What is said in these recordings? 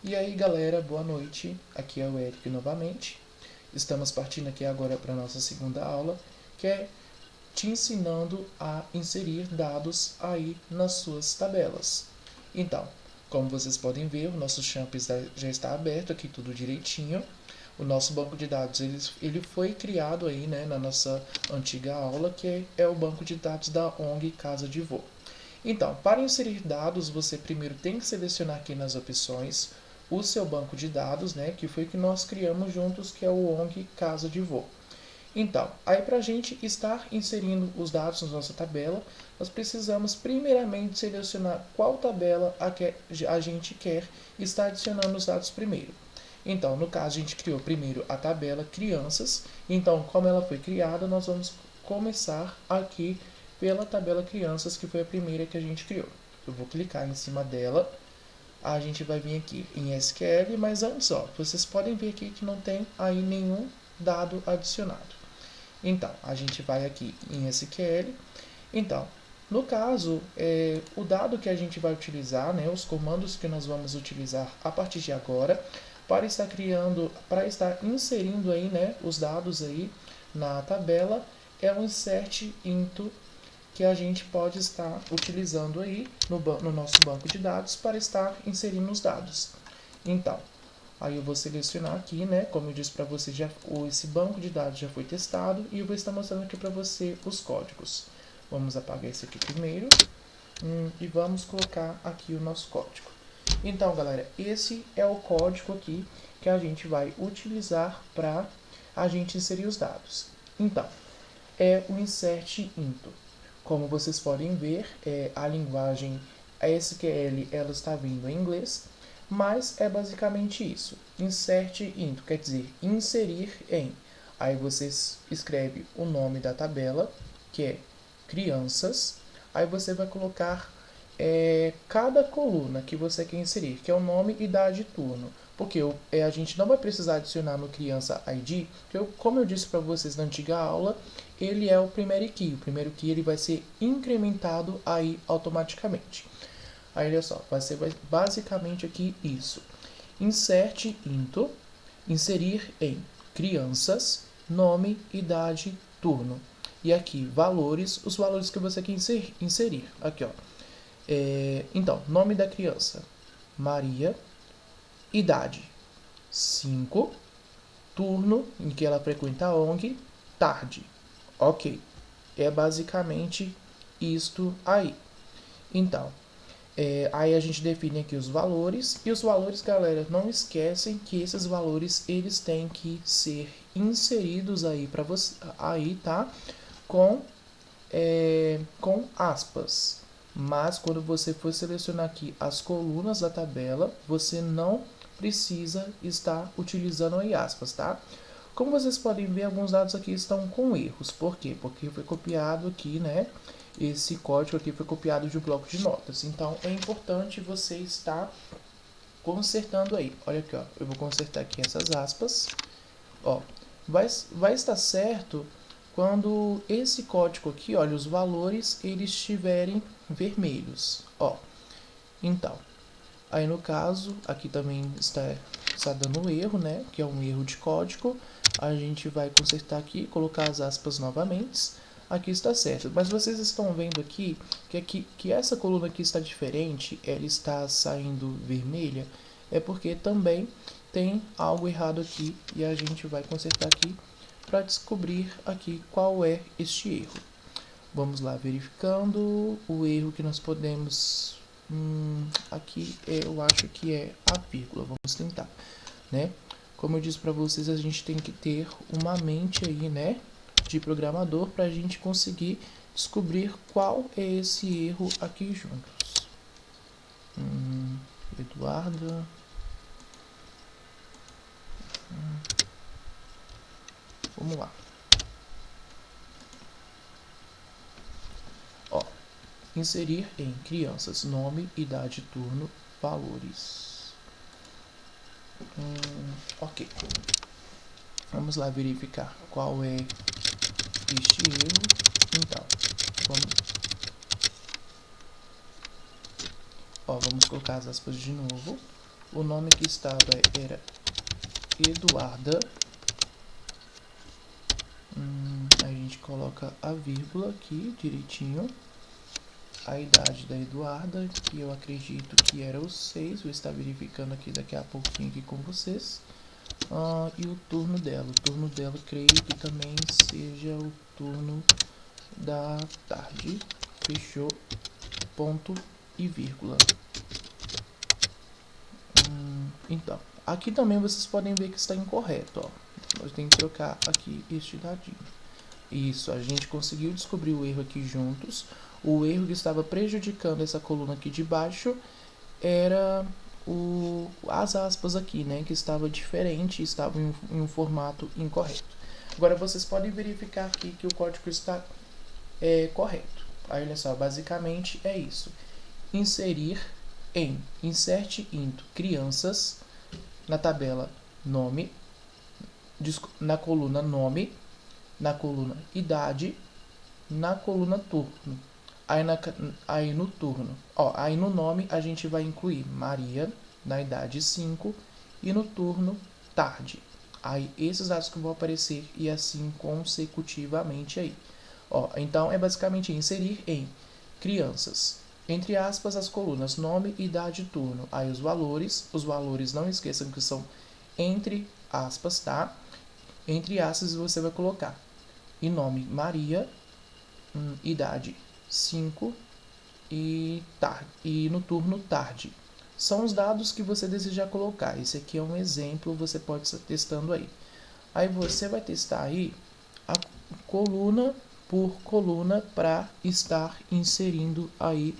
E aí galera, boa noite, aqui é o Eric novamente. Estamos partindo aqui agora para a nossa segunda aula, que é te ensinando a inserir dados aí nas suas tabelas. Então, como vocês podem ver, o nosso champ já está aberto aqui tudo direitinho. O nosso banco de dados ele foi criado aí, né, na nossa antiga aula, que é o banco de dados da ONG Casa de Vô. Então, para inserir dados, você primeiro tem que selecionar aqui nas opções o seu banco de dados, né, que foi que nós criamos juntos, que é o ONG Casa de Vô. Então, aí para a gente estar inserindo os dados na nossa tabela, nós precisamos primeiramente selecionar qual tabela a gente quer estar adicionando os dados primeiro. Então, no caso, a gente criou primeiro a tabela crianças. Então, como ela foi criada, nós vamos começar aqui pela tabela crianças, que foi a primeira que a gente criou. Eu vou clicar em cima dela. A gente vai vir aqui em SQL, mas antes, ó, vocês podem ver aqui que não tem aí nenhum dado adicionado. Então, a gente vai aqui em SQL. Então, no caso, o dado que a gente vai utilizar, né, os comandos que nós vamos utilizar a partir de agora, para estar inserindo aí, né, os dados aí na tabela, é o insert into, que a gente pode estar utilizando aí no nosso banco de dados para estar inserindo os dados. Então, aí eu vou selecionar aqui, né? Como eu disse para você, esse banco de dados já foi testado e eu vou estar mostrando aqui para você os códigos. Vamos apagar esse aqui primeiro e vamos colocar aqui o nosso código. Então, galera, esse é o código aqui que a gente vai utilizar para a gente inserir os dados. Então, é o insert into. Como vocês podem ver, a linguagem SQL ela está vindo em inglês, mas é basicamente isso. Insert into quer dizer inserir em. Aí você escreve o nome da tabela, que é crianças. Aí você vai colocar cada coluna que você quer inserir, que é o nome, idade e turno. Porque a gente não vai precisar adicionar no criança ID, porque como eu disse para vocês na antiga aula, ele é o primeiro key. O primeiro key ele vai ser incrementado aí automaticamente. Aí olha só, vai ser basicamente aqui isso. Insert into, inserir em crianças, nome, idade, turno. E aqui, valores, os valores que você quer inserir. Aqui, ó. Então, nome da criança, Maria. Idade, 5. Turno, em que ela frequenta a ONG, tarde. Ok. É basicamente isto aí. Então, aí a gente define aqui os valores. E os valores, galera, não esquecem que esses valores eles têm que ser inseridos aí para você, aí, tá? Com aspas. Mas quando você for selecionar aqui as colunas da tabela, você não precisa estar utilizando aí aspas, tá? Como vocês podem ver, alguns dados aqui estão com erros. Por quê? Porque foi copiado aqui, né? Esse código aqui foi copiado de um bloco de notas. Então, é importante você estar consertando aí. Olha aqui, ó. Eu vou consertar aqui essas aspas. Ó, vai estar certo quando esse código aqui, olha, os valores eles estiverem vermelhos. Ó, então, aí no caso, aqui também está dando um erro, né? Que é um erro de código. A gente vai consertar aqui, colocar as aspas novamente. Aqui está certo. Mas vocês estão vendo aqui que essa coluna aqui está diferente, ela está saindo vermelha, é porque também tem algo errado aqui e a gente vai consertar aqui para descobrir aqui qual é este erro. Vamos lá, verificando o erro que nós podemos. Aqui eu acho que é a vírgula. Vamos tentar, né? Como eu disse para vocês, a gente tem que ter uma mente aí, né, de programador para a gente conseguir descobrir qual é esse erro aqui juntos. Eduardo. Vamos lá. Ó, inserir em crianças nome, idade, turno, valores. Ok. Vamos lá verificar qual é este erro. Então, vamos colocar as aspas de novo. o nome que estava era Eduarda. A gente coloca a vírgula aqui direitinho. A idade da Eduarda, que eu acredito que era os 6, vou estar verificando aqui daqui a pouquinho aqui com vocês. E o turno dela. O turno dela creio que também seja o turno da tarde. Fechou. Ponto e vírgula. Então, aqui também vocês podem ver que está incorreto. Ó. Nós temos que trocar aqui este dadinho. Isso, a gente conseguiu descobrir o erro aqui juntos. O erro que estava prejudicando essa coluna aqui de baixo era as aspas aqui, né? Que estava diferente, estava em um formato incorreto. Agora vocês podem verificar aqui que o código está correto. Aí olha só, basicamente é isso. Inserir em insert into crianças na tabela nome, na coluna nome, na coluna idade, na coluna turno. Aí no turno, aí no nome a gente vai incluir Maria, na idade 5, e no turno tarde. Aí esses dados que vão aparecer e assim consecutivamente aí. Então é basicamente inserir em crianças, entre aspas, as colunas nome, idade, turno. Aí os valores não esqueçam que são entre aspas, tá? Entre aspas você vai colocar e nome Maria, idade 5 e no turno tarde. São os dados que você deseja colocar. Esse aqui é um exemplo, você pode estar testando aí. Aí você vai testar aí a coluna por coluna para estar inserindo aí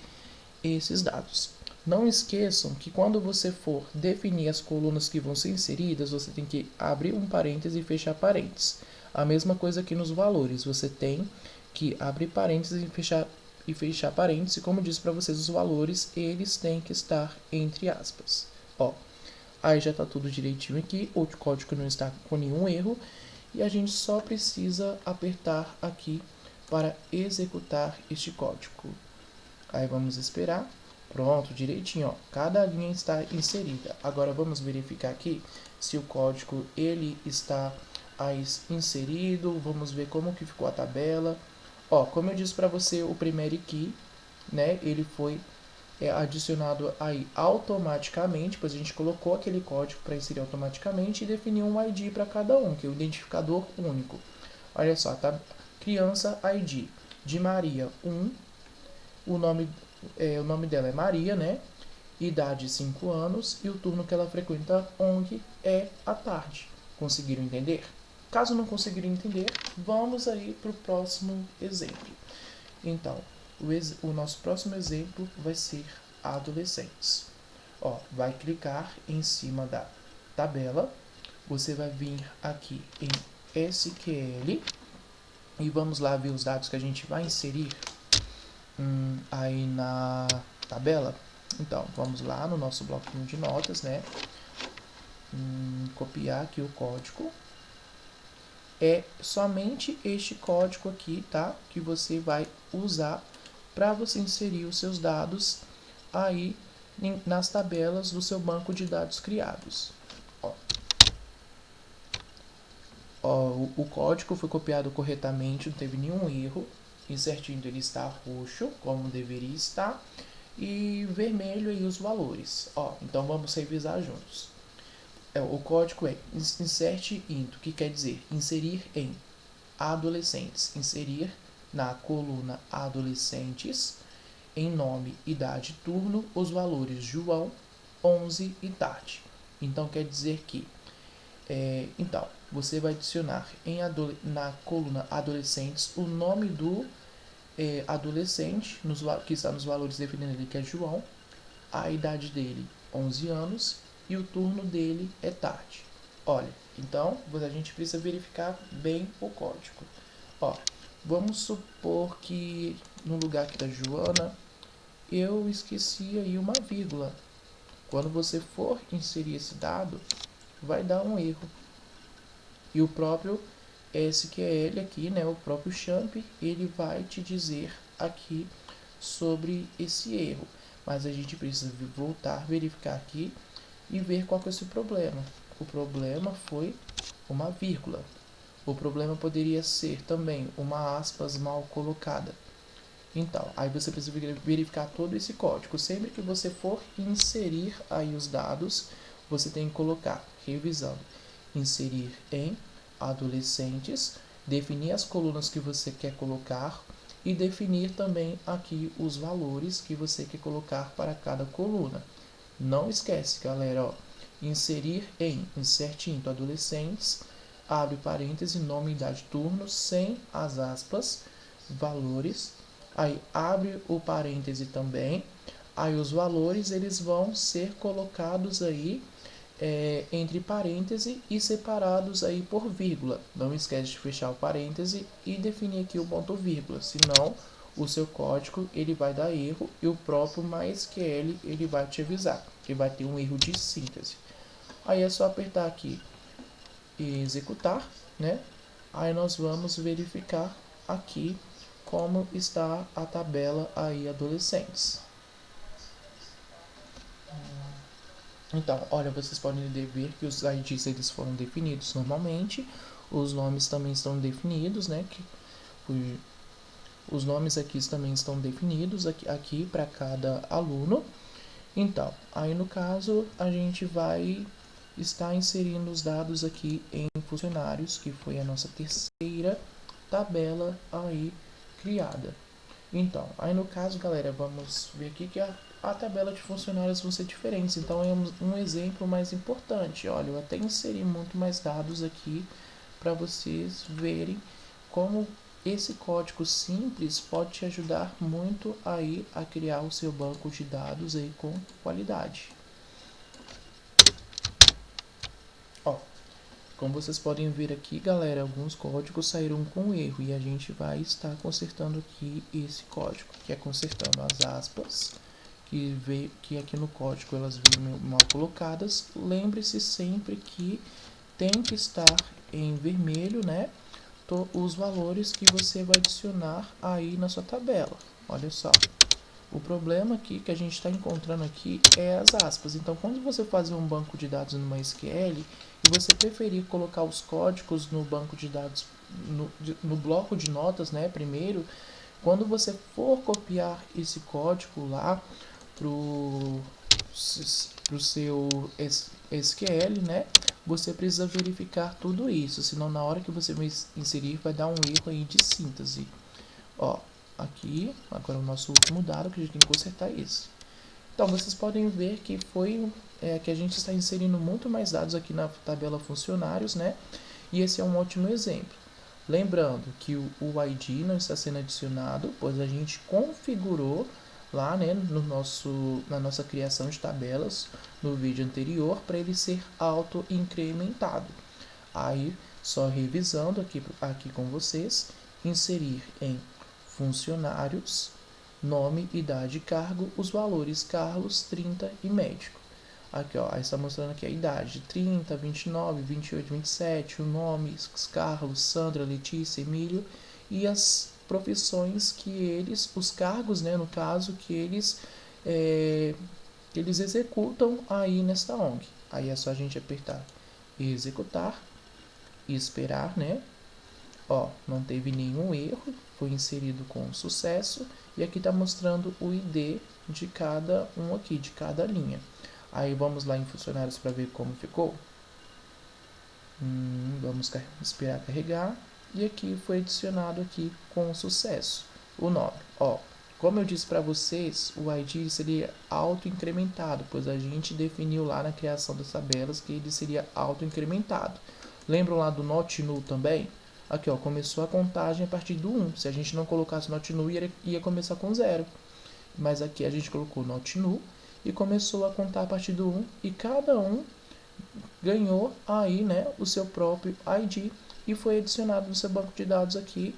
esses dados. Não esqueçam que quando você for definir as colunas que vão ser inseridas, você tem que abrir um parêntese e fechar parênteses. A mesma coisa aqui nos valores, você tem que abrir parênteses e fechar parênteses. Como eu disse para vocês, os valores, eles têm que estar entre aspas. Aí já está tudo direitinho aqui, o código não está com nenhum erro. E a gente só precisa apertar aqui para executar este código. Aí vamos esperar. Pronto, direitinho, cada linha está inserida. Agora vamos verificar aqui se o código ele está aí inserido. Vamos ver como que ficou a tabela. Como eu disse para você, o primeiro key, né, ele foi adicionado aí automaticamente, pois a gente colocou aquele código para inserir automaticamente e definiu um ID para cada um, que é o identificador único. Olha só, tá? Criança ID de Maria 1, o nome dela é Maria, né? Idade 5 anos e o turno que ela frequenta ONG é à tarde. Conseguiram entender? Caso não conseguiram entender, vamos aí para o próximo exemplo. Então, o nosso próximo exemplo vai ser adolescentes. Vai clicar em cima da tabela, você vai vir aqui em SQL e vamos lá ver os dados que a gente vai inserir aí na tabela. Então, vamos lá no nosso bloquinho de notas, né? Copiar aqui o código. É somente este código aqui, tá? Que você vai usar para você inserir os seus dados aí nas tabelas do seu banco de dados criados. O código foi copiado corretamente, não teve nenhum erro. E certinho ele está roxo, como deveria estar, e vermelho aí os valores. Então vamos revisar juntos. O código é insert into, que quer dizer inserir em adolescentes, inserir na coluna adolescentes, em nome, idade, turno, os valores João, 11 e tarde. Então quer dizer que então você vai adicionar na coluna adolescentes o nome do adolescente, que está nos valores definindo ali, que é João, a idade dele 11 anos e o turno dele é tarde. Olha, então a gente precisa verificar bem o código. Vamos supor que no lugar aqui da Joana eu esqueci aí uma vírgula. Quando você for inserir esse dado, vai dar um erro. E o próprio SQL aqui, né, o próprio Champ, ele vai te dizer aqui sobre esse erro. Mas a gente precisa voltar, verificar aqui e ver qual que é esse problema. O problema foi uma vírgula. O problema poderia ser também uma aspas mal colocada. Então, aí você precisa verificar todo esse código. Sempre que você for inserir aí os dados, você tem que colocar, revisando, inserir em adolescentes, definir as colunas que você quer colocar e definir também aqui os valores que você quer colocar para cada coluna. Não esquece, galera, ó, inserir em, insert into adolescentes, abre parêntese, nome, idade, turno, sem as aspas, valores, aí abre o parêntese também, aí os valores eles vão ser colocados aí entre parêntese e separados aí por vírgula. Não esquece de fechar o parêntese e definir aqui o ponto vírgula, senão o seu código ele vai dar erro e o próprio MySQL ele vai te avisar que vai ter um erro de síntese. Aí é só apertar aqui e executar, né? Aí nós vamos verificar aqui como está a tabela aí adolescentes. Então, olha, vocês podem ver que os IDs eles foram definidos normalmente, os nomes também estão definidos, né? Os nomes aqui também estão definidos aqui para cada aluno. Então, aí no caso a gente vai estar inserindo os dados aqui em funcionários, que foi a nossa terceira tabela aí criada. Então, aí no caso, galera, vamos ver aqui que a tabela de funcionários vão ser diferentes. Então, é um exemplo mais importante. Olha, eu até inseri muito mais dados aqui para vocês verem como esse código simples pode te ajudar muito aí a criar o seu banco de dados aí com qualidade. Ó, como vocês podem ver aqui, galera, alguns códigos saíram com erro e a gente vai estar consertando aqui esse código, que é consertando as aspas, que aqui no código elas vêm mal colocadas. Lembre-se sempre que tem que estar em vermelho, né? Os valores que você vai adicionar aí na sua tabela. Olha só. O problema aqui que a gente está encontrando aqui é as aspas. Então, quando você fazer um banco de dados no MySQL e você preferir colocar os códigos no banco de dados, no bloco de notas, né, primeiro, quando você for copiar esse código lá pro seu SQL, né, você precisa verificar tudo isso, senão na hora que você vai inserir vai dar um erro aí de síntese. Ó, aqui, agora o nosso último dado que a gente tem que consertar é esse. Então, vocês podem ver que que a gente está inserindo muito mais dados aqui na tabela funcionários, né? E esse é um ótimo exemplo. Lembrando que o ID não está sendo adicionado, pois a gente configurou lá, né, na nossa criação de tabelas no vídeo anterior para ele ser auto-incrementado. Aí, só revisando aqui com vocês, inserir em funcionários, nome, idade e cargo, os valores Carlos, 30 e médico. Aqui, ó, aí está mostrando aqui a idade, 30, 29, 28, 27, o nome, Carlos, Sandra, Letícia, Emílio, e as profissões que os cargos, né, no caso, que eles executam aí nesta ONG. Aí é só a gente apertar executar e esperar, né? Ó, não teve nenhum erro, foi inserido com sucesso, e aqui está mostrando o ID de cada um aqui, de cada linha. Aí vamos lá em funcionários para ver como ficou. Vamos esperar carregar. E aqui foi adicionado aqui com sucesso o nome. Ó, como eu disse para vocês, o ID seria auto-incrementado, pois a gente definiu lá na criação das tabelas que ele seria auto-incrementado. Lembram lá do not null também? Aqui, ó, começou a contagem a partir do 1. Se a gente não colocasse not null, ia começar com 0. Mas aqui a gente colocou not null e começou a contar a partir do 1. E cada um ganhou aí, né, o seu próprio ID e foi adicionado no seu banco de dados aqui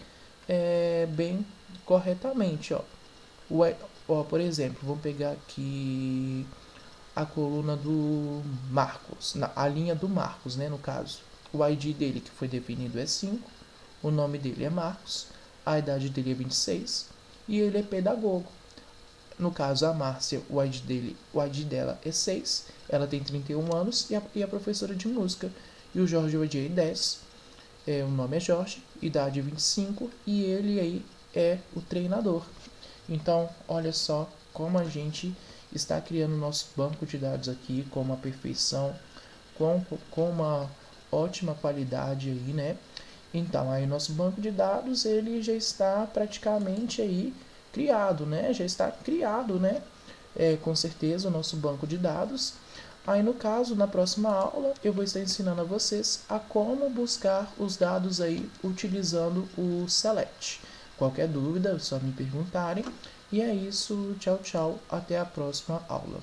bem corretamente. Ó, por exemplo, vamos pegar aqui a coluna do Marcos, a linha do Marcos, né, no caso. O ID dele que foi definido é 5, o nome dele é Marcos, a idade dele é 26 e ele é pedagogo. No caso, a Márcia, o ID dela é 6, ela tem 31 anos e a professora de música. E o Jorge, o ID é 10, o nome é Jorge, idade 25 e ele aí é o treinador. Então, olha só como a gente está criando nosso banco de dados aqui com uma perfeição, com uma ótima qualidade aí, né? Então, aí nosso banco de dados ele já está praticamente aí criado, né? Já está criado, né? Com certeza o nosso banco de dados. Aí no caso, na próxima aula, eu vou estar ensinando a vocês a como buscar os dados aí utilizando o Select. Qualquer dúvida, é só me perguntarem. E é isso, tchau, tchau, até a próxima aula.